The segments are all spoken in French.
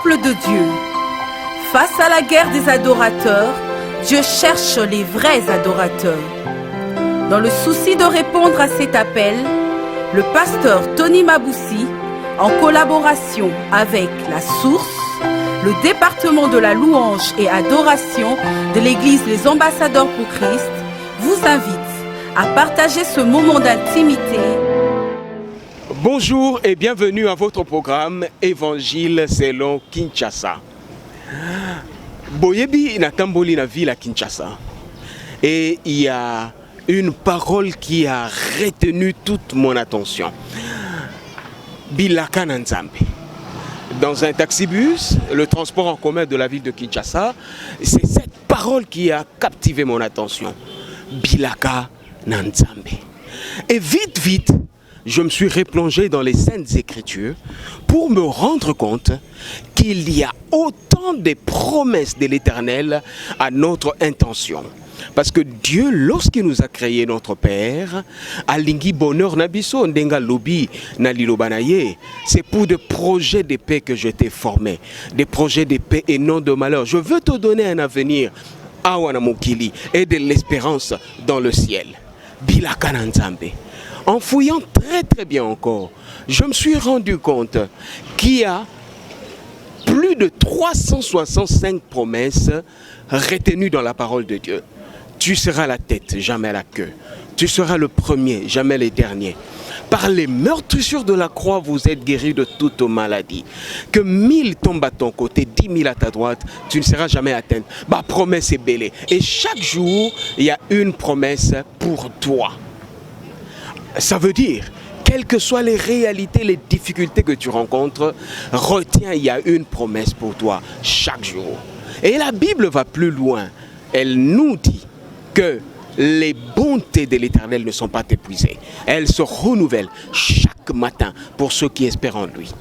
peuple de Dieu. Face à la guerre des adorateurs, Dieu cherche les vrais adorateurs. Dans le souci de répondre à cet appel, le pasteur Tony Maboussi, en collaboration avec La Source, le département de la louange et adoration de l'église Les Ambassadeurs pour Christ, vous invite à partager ce moment d'intimité. Bonjour et bienvenue à votre programme Évangile selon Kinshasa. Boyebi natamboli na ville à Kinshasa. Et il y a une parole qui a retenu toute mon attention. Bilaka na Nzambe. Dans un taxibus, le transport en commun de la ville de Kinshasa, c'est cette parole qui a captivé mon attention. Bilaka na Nzambe. Et vite, je me suis replongé dans les Saintes Écritures pour me rendre compte qu'il y a autant de promesses de l'Éternel à notre intention. Parce que Dieu, lorsqu'il nous a créé notre Père, alingi bonheur nabiso ndenga lobi na lilobanaye, c'est pour des projets de paix que je t'ai formé, des projets de paix et non de malheur. Je veux te donner un avenir awana mokili et de l'espérance dans le ciel. Bilaka na Nzambe. En fouillant très bien encore, je me suis rendu compte qu'il y a plus de 365 promesses retenues dans la parole de Dieu. Tu seras la tête, jamais la queue. Tu seras le premier, jamais le dernier. Par les meurtrissures de la croix, vous êtes guéris de toute maladie. Que 1000 tombent à ton côté, 10 000 à ta droite, tu ne seras jamais atteint. Ma promesse est belle. Et chaque jour, il y a une promesse pour toi. Ça veut dire, quelles que soient les réalités, les difficultés que tu rencontres, retiens, il y a une promesse pour toi chaque jour. Et la Bible va plus loin. Elle nous dit que les bontés de l'Éternel ne sont pas épuisées. Elles se renouvellent chaque matin pour ceux qui espèrent en lui.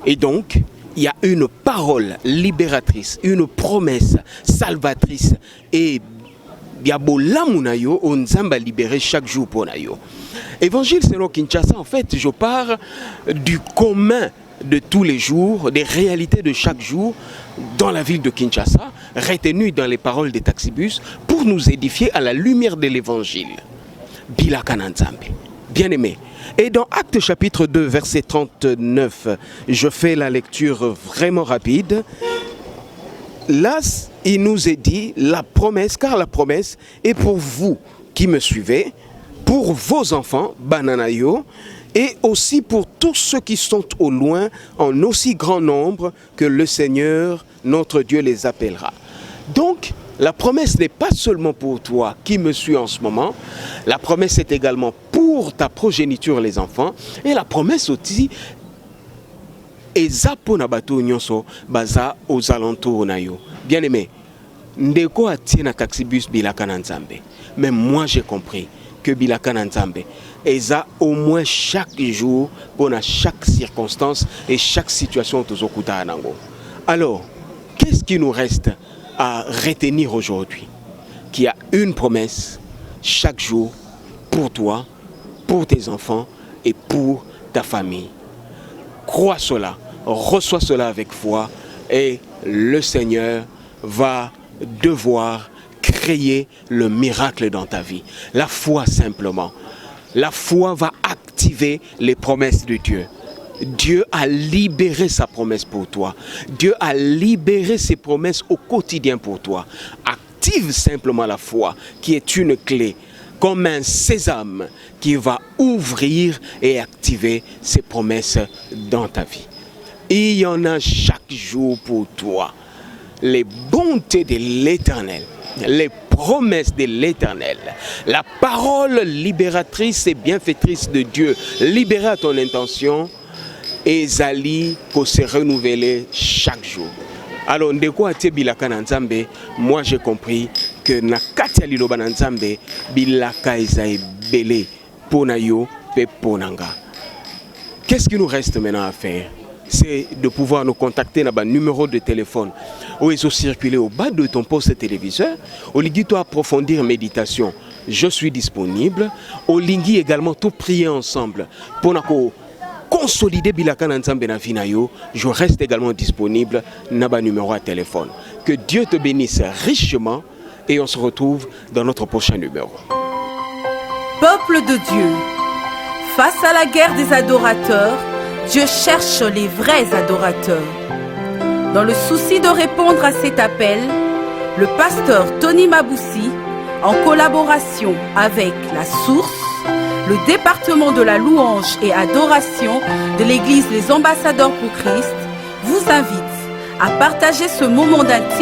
Et donc, il y a une parole libératrice, une promesse salvatrice et on Nzamba libéré chaque jour pour nayo. Évangile selon Kinshasa, en fait, je pars du commun de tous les jours, des réalités de chaque jour dans la ville de Kinshasa, retenues dans les paroles des taxibus pour nous édifier à la lumière de l'évangile. Bilaka na Nzambe. Bien aimé. Et dans Actes chapitre 2, verset 39, je fais la lecture vraiment rapide. Là, il nous est dit la promesse, car la promesse est pour vous qui me suivez, pour vos enfants, Bananayo, et aussi pour tous ceux qui sont au loin, en aussi grand nombre que le Seigneur, notre Dieu, les appellera. Donc, la promesse n'est pas seulement pour toi qui me suis en ce moment, la promesse est également pour ta progéniture, les enfants, et la promesse aussi Ezapo na bato nyonso baza aux alentours na yo. Bien aimé, ndeko atie na taxibus bilaka na Nzambe. Mais moi j'ai compris que bilaka na Nzambe eza au moins chaque jour pour chaque circonstance et chaque situation tozokuta nango. Alors, qu'est-ce qui nous reste à retenir aujourd'hui? Qu'il y a une promesse chaque jour pour toi, pour tes enfants et pour ta famille. Crois cela. Reçois cela avec foi et le Seigneur va devoir créer le miracle dans ta vie. La foi simplement. La foi va activer les promesses de Dieu. Dieu a libéré sa promesse pour toi. Dieu a libéré ses promesses au quotidien pour toi. Active simplement la foi qui est une clé, comme un sésame qui va ouvrir et activer ses promesses dans ta vie. Il y en a chaque jour pour toi. Les bontés de l'Éternel, les promesses de l'Éternel, la parole libératrice et bienfaitrice de Dieu, libérée à ton intention, et Zali pour se renouveler chaque jour. Alors, ndeko atie bilaka na Nzambe, moi j'ai compris que na kati ya liloba na Nzambe, bilaka eza ebele pona yo pe ponanga. Qu'est-ce qui nous reste maintenant à faire? C'est de pouvoir nous contacter dans le numéro de téléphone où ils ont circulé au bas de ton poste téléviseur. Au Lingui, toi approfondir méditation. Je suis disponible. Au Lingui également, tout prier ensemble. Pour consolider bilaka na nzambe na vie na yo, je reste également disponible na ba numéro à téléphone. Que Dieu te bénisse richement et on se retrouve dans notre prochain numéro. Peuple de Dieu, face à la guerre des adorateurs, Dieu cherche les vrais adorateurs. Dans le souci de répondre à cet appel, le pasteur Tony Maboussi, en collaboration avec La Source, le département de la louange et adoration de l'église Les Ambassadeurs pour Christ, vous invite à partager ce moment d'intimité